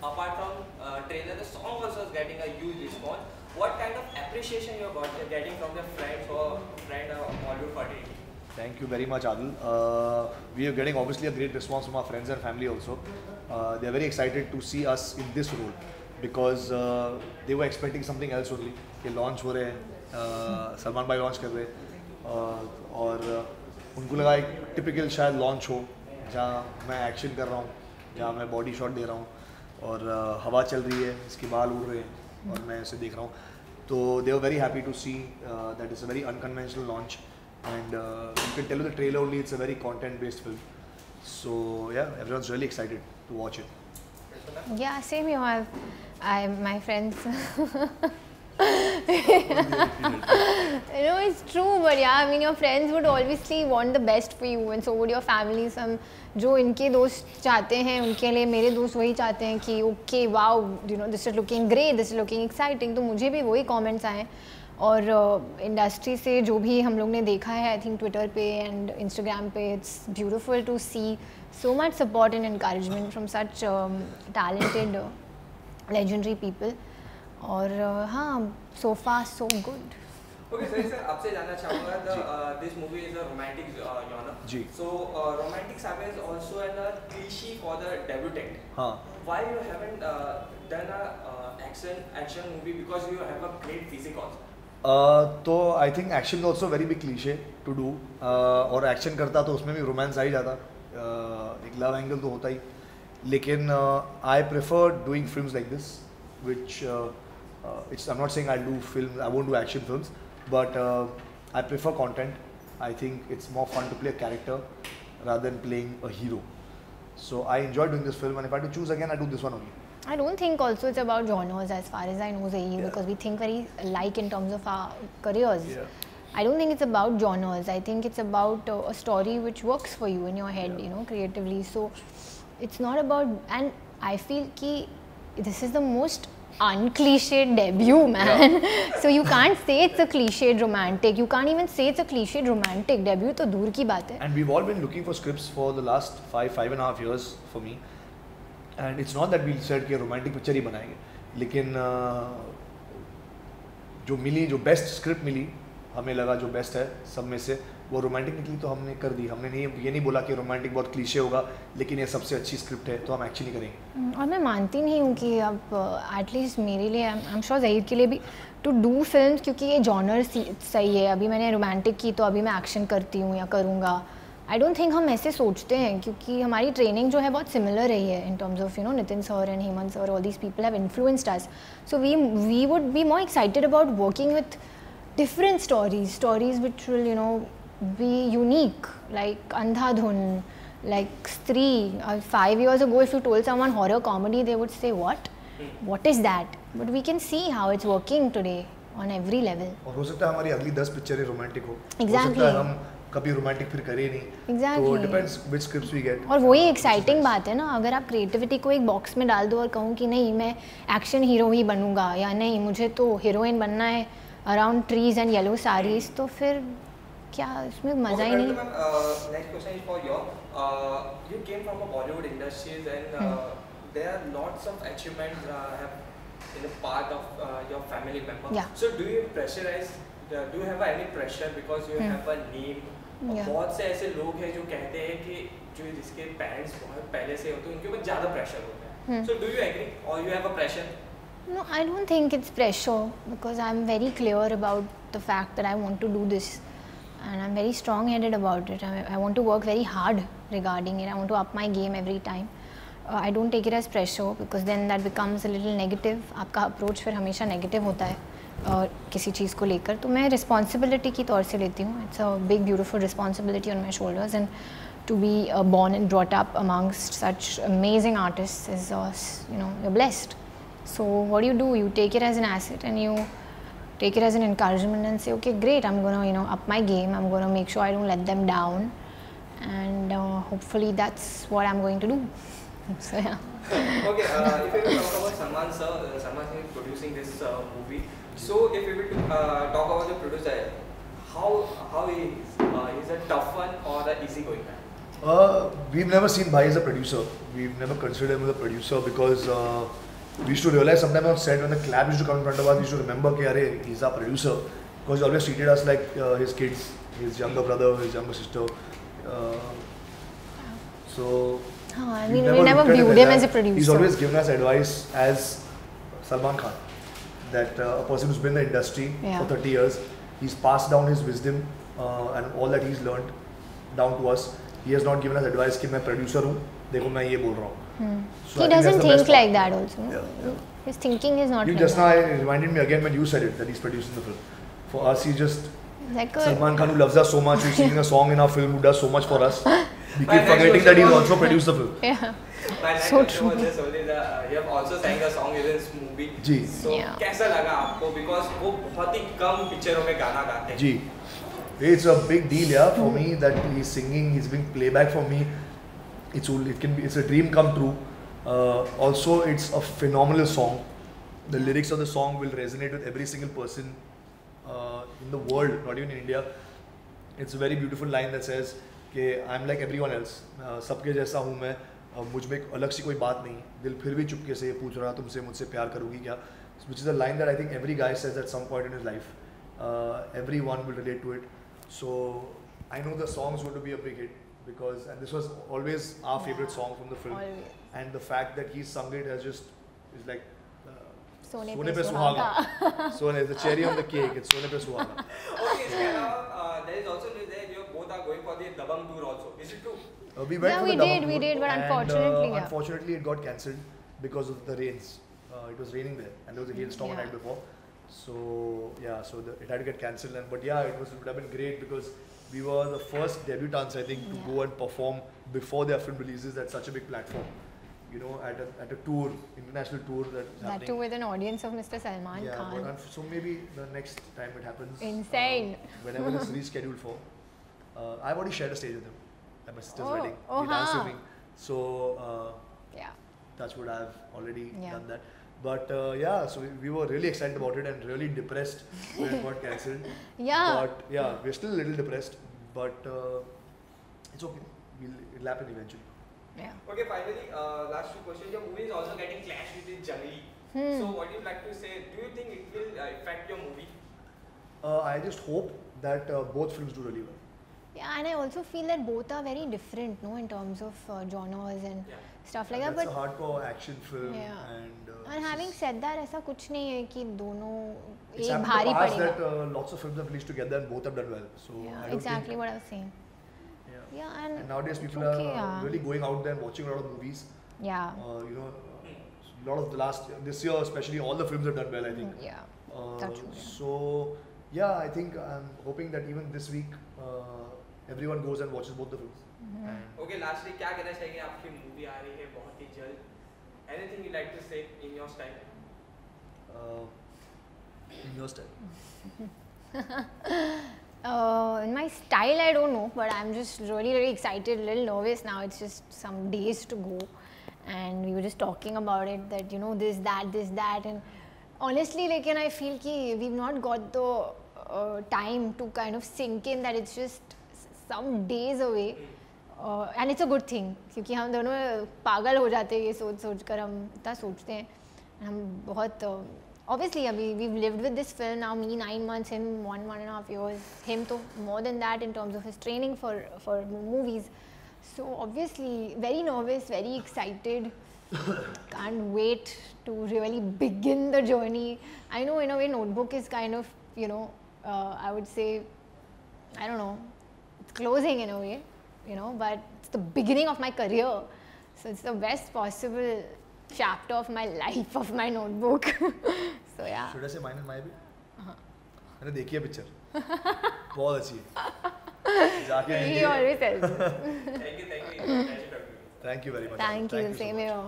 apart from trailer, the song also is getting a huge response. What kind of appreciation you're getting from your friends or friend Bollywood fraternity? Thank you very much, Adil. We are getting obviously a great response from our friends and family also. They are very excited to see us in this role because they were expecting something else only. कि launch हो रहे हैं, सलमान भाई launch कर रहे हैं और उनको लगा एक typical शायद launch हो जहाँ मैं action कर रहा हूँ, जहाँ मैं body shot दे रहा हूँ और हवा चल रही है, इसके बाल उड़ रहे हैं और मैं इसे देख रहा हूँ. तो they were very happy to see that it's a very unconventional launch. And you can tell in the trailer only it's a very content-based film. So yeah, everyone's really excited to watch it. Yeah, same here. My friends. It's true, but yeah, I mean your friends would obviously want the best for you, and so would your family. Some जो इनके दोस्त चाहते हैं उनके लिए मेरे दोस्त वही चाहते हैं कि okay, wow, this is looking great, this is looking exciting. तो मुझे भी वही comments आए. और इंडस्ट्री से जो भी हम लोग ने देखा है आई थिंक ट्विटर पे एंड इंस्टाग्राम पे it's beautiful to see so much support and encouragement from such talented legendary people और हाँ so far so good. Okay, sir, आपसे जानना चाहूँगा this movie is a romantic genre. Ji. So romantic saga is also a cliche for the debutant. हाँ. Why you haven't done a action movie because you have a great physique also? तो I think action also very big cliche to do और action करता तो उसमें भी romance आ ही जाता, एक love angle तो होता ही, लेकिन I prefer doing films like this which it's I am not saying I do film, I won't do action films but I prefer content. I think it's more fun to play a character rather than playing a hero. So I enjoyed doing this film and if I had to choose again I do this one only. I don't think also it's about genres as far as I know, Zahi, because we think very alike in terms of our careers. Yeah. I don't think it's about genres. I think it's about a story which works for you in your head, creatively. So it's not about, and I feel ki this is the most uncliched debut, man. Yeah. So you can't say it's a cliched romantic. You can't even say it's a cliched romantic debut. तो दूर की बात है. And we've all been looking for scripts for the last 5.5 years for me. And it's not that we said कि romantic picture ही बनाएंगे, लेकिन जो मिली, जो बेस्ट स्क्रिप्ट मिली, हमें लगा जो बेस्ट है सब में से वो रोमांटिक निकली तो हमने कर दी. हमने ये नहीं बोला कि रोमांटिक बहुत क्लीशे होगा लेकिन ये सबसे अच्छी स्क्रिप्ट है तो हम एक्चुअली करेंगे. और मैं मानती नहीं हूँ कि अब एटलीस्ट मेरे लिए आई एम श्योर ज़हीर के लिए भी टू डू फिल्म, क्योंकि ये जॉनर सही है. अभी मैंने रोमांटिक की तो अभी मैं एक्शन करती हूँ या करूँगा. आई डोंट थिंक हम ऐसे सोचते हैं क्योंकि हमारी ट्रेनिंग जो है बहुत सिमिलर रही है in terms of Nitin sir and Hemant sir, all these people have influenced us. So we would be more excited about working with different stories which will be unique, like Andhadhun, like Stree. 5 years ago if you told someone horror comedy they would say what is that, but we can see how it's working today on every level. और हो सकता है हमारी अगली 10 पिक्चरें romantic हो. Exactly. हो सकता है हम कभी रोमांटिक फिर करें नहीं. Exactly. तो depends which scripts we get. और वही एक्साइटिंग बात है ना, अगर आप क्रिएटिविटी को एक बॉक्स में डाल दो और कहूँ कि नहीं मैं एक्शन हीरो ही बनूंगा या नहीं मुझे तो हीरोइन बनना है around trees and yellow saris, तो फिर क्या इसमें मजा ही नहीं. Next question is for you came from a Bollywood industries and there are lots of achievements have in a part of your family member. Yeah. So do you pressurize, do you have any pressure because you have a name? बहुत से ऐसे लोग हैं जो कहते हैं कि जो जिसके पेरेंट्स बहुत पहले से होते हैं उनके ऊपर ज़्यादा प्रेशर होता है. So do you agree or you have a pressure? No, I don't think it's pressure because I'm very clear about the fact that I want to do this and I'm very strong-headed about it. I want to work very hard regarding it. I want to up my game every time. I don't take it as pressure because then that becomes a little negative. आपका approach फिर हमेशा negative होता है किसी चीज़ को लेकर. तो मैं responsibility की तौर से लेती हूँ. It's a big beautiful responsibility on my shoulders and to be born and brought up amongst such amazing artists is you're blessed. So what do? You take it as an asset and you take it as an encouragement and say, okay, great, I'm gonna up my game. I'm gonna make sure I don't let them down, and hopefully that's what I'm going to do. So yeah. Okay, if we will talk about Salman sir, Salman sir is producing this movie. So if we will talk about the producer, how is a tough one or an easy going man? We've never seen Bhai as a producer. We've never considered him as a producer because we used to realize sometimes on set when the clap used to come in front of us, we used to remember that he's our producer because he always treated us like his kids, his younger brother, his younger sister. So we never viewed him as a producer. He's always given us advice as Salman Khan, that a person who's been in the industry for 30 years, he's passed down his wisdom and all that he's learned down to us. He has not given us advice कि मैं producer हूँ, देखो मैं ये बोल रहा हूँ. So he doesn't think like that also. Yeah. His thinking is not. You like just that. now reminded me again when you said it that he's producing the film. For us, he's just like Salman Khan who loves us so much, who's singing a song in our film, who does so much for us. We keep forgetting that he's also produced the film. Yeah. My so true. true. Was only you have also sang a song in this movie. Ji. So कैसा लगा आपको? Because वो बहुत ही कम पिक्चरों में गाना गाते हैं. जी. It's a big deal, for me that he's singing, he's doing playback for me. It's a dream come true. Also, it's a phenomenal song. The lyrics of the song will resonate with every single person in the world, not even in India. It's a very beautiful line that says कि I'm like everyone else. सबके जैसा हूँ मैं. मुझ में अलग सी कोई बात नहीं. दिल फिर भी चुपके से पूछ रहा तुमसे मुझसे प्यार करोगी क्या? Which is a line that I think every guy says at some point in his life. Everyone will relate to it. So I know the song is going to be a big hit because, and this was always our favorite song from the film. Always. And the fact that he sung it has just is like Sone Pe Pe Suhaga. So the cherry on the cake. It's Sone Pe Suhaga. Okay, there is also news that you both are going for the Dabang tour also. Is it true? We went for the Dabang tour, we did, but and, unfortunately, unfortunately it got cancelled because of the rains. It was raining there, and there was a hailstorm the night before. So yeah, so it had to get cancelled. But yeah, it would have been great because we were the first debutants, I think, to go and perform before their film releases at such a big platform. You know, at a tour, international tour that's happening. That too with an audience of Mr. Salman Khan. But so maybe the next time it happens. Insane. Whenever it's rescheduled for. I've already shared a stage with him at my sister's wedding. Oh, he danced with me. So yeah, that's what I've already done that. But yeah, so we were really excited about it and really depressed when it got cancelled. Yeah. But yeah, we're still a little depressed, but it's okay. It'll happen eventually. Yeah. Okay, finally, last two questions. Your movie is also getting clashed with Jangli. So what do you like to say? Do you think it will affect your movie? I just hope that both films do really well. Yeah, and I also feel that both are very different, no, in terms of genres and stuff like that. That's a hardcore action film. And having said that, ऐसा कुछ नहीं है कि दोनों it's एक भारी पड़ेगा. that lots of films have released together and both have done well. So I don't exactly think, what I was saying. Yeah, and nowadays people are really going out there and watching a lot of movies. Yeah. You know, a lot of this year especially, all the films have done well, I think. Yeah. That's true. So yeah, I think I'm hoping that even this week everyone goes and watches both the films. Okay, lastly, क्या कहना चाहिए? आपकी movie आ रही है बहुत ही जल्द. Anything you like to say in your style? In your style. In my style, I don't know, but I'm just really excited, a little nervous now. It's just some days to go, and we were just talking about it that this, that, and honestly, like, and I feel कि we've not got the time to kind of sink in that it's just some days away. And it's a good thing क्योंकि हम दोनों पागल हो जाते हैं ये सोच कर हम इतना सोचते हैं हम बहुत obviously we've lived with this film now, me 9 months, him 1.5 years, him to more than that in terms of his training for movies. So obviously very nervous, very excited, can't wait to really begin the journey. I know in a way Notebook is kind of I would say, I don't know, it's closing in a way, but it's the beginning of my career. So it's the best possible chapter of my life, of my Notebook. So yeah. Should I say mine and my bit? मैंने देखी है picture. बहुत अच्छी है. जाके He always tells me. Thank you. Thank you very much. Thank you. Same here.